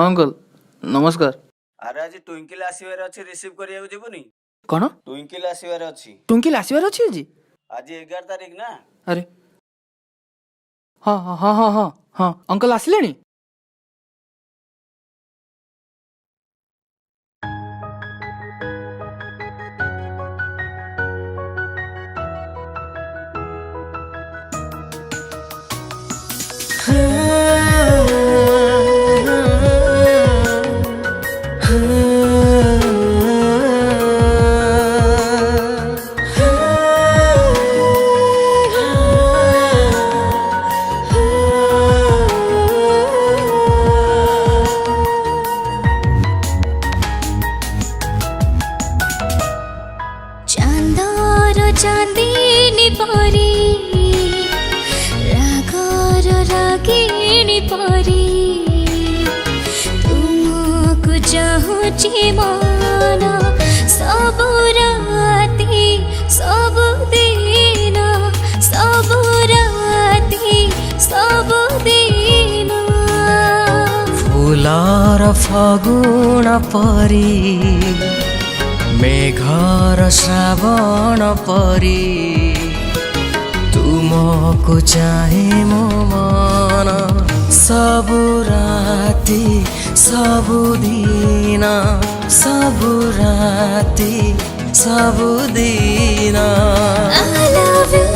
Uncle नमस्कार। अरे आज ट्विंकिल आसबार अच्छी रिसीव करिया जीवनी। कौन ट्विंकिल आसबार अच्छी। टुंकिल आसबार अच्छी आज? आज 11 तारीख ना। अरे हाँ हाँ हाँ हाँ हाँ हाँ अंकल आसिले? चांदीनी परी रागर रागिणी परी तुमको चाहूची मन सब राती सब दिन सब राती सब दिन फुलार फगुण परी मेघर श्रावण परी तुमको चाहे मो मन सब राती सब दिन सब राती सब दिन। I love you,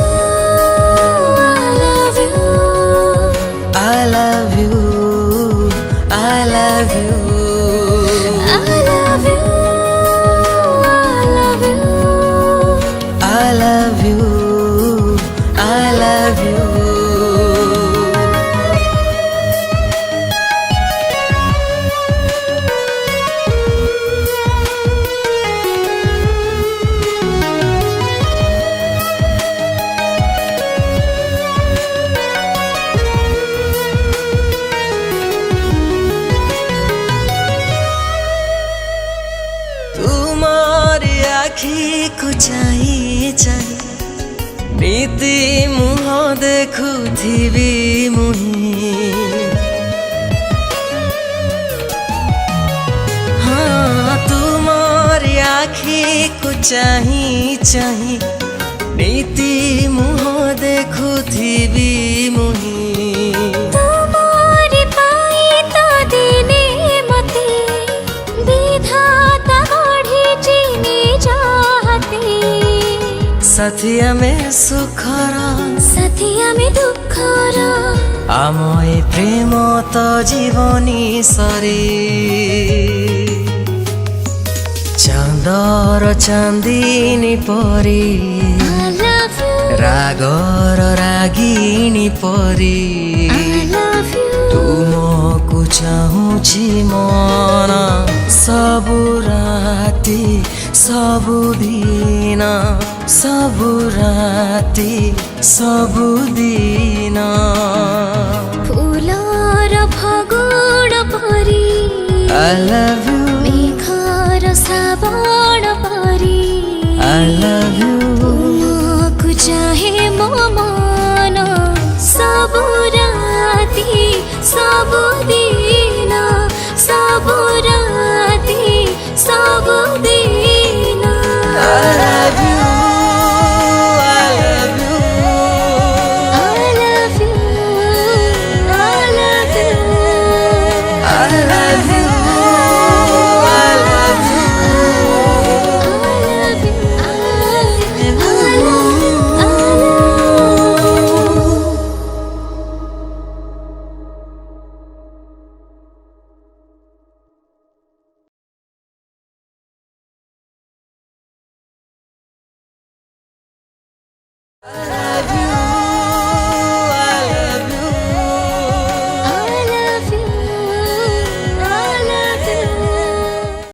I love you, I love you, I love you, I love you, I love you, I love you. तुम्हारी आखी को चाहिए चाहिए नीति मुह देखुथिबी मुही। हाँ तुम्हारी आखी को चाहिए चाहिए नीति मुह देखुथिबी मुही। तुम्हारी पाई तो दिने मते विधाता गढ़ी चिनी चाहते साथिया में सुखर साथिया में दुखर आमय प्रेम तो जीवनी सरी चांदर चांदीनी परी I love you, रागर रागिणी परी I love you, तुमको चाहूची मन सब राती सब दिन सब राती सब दिन। फुलर फगुण परी I love you, मेघर श्रावण परी I love you, तुमको चाहे मो मन सब राती सब दिन सब राती सब दिन। I love you, I love you, I love you, I love you, I love you, I love you, I love you, I love you. I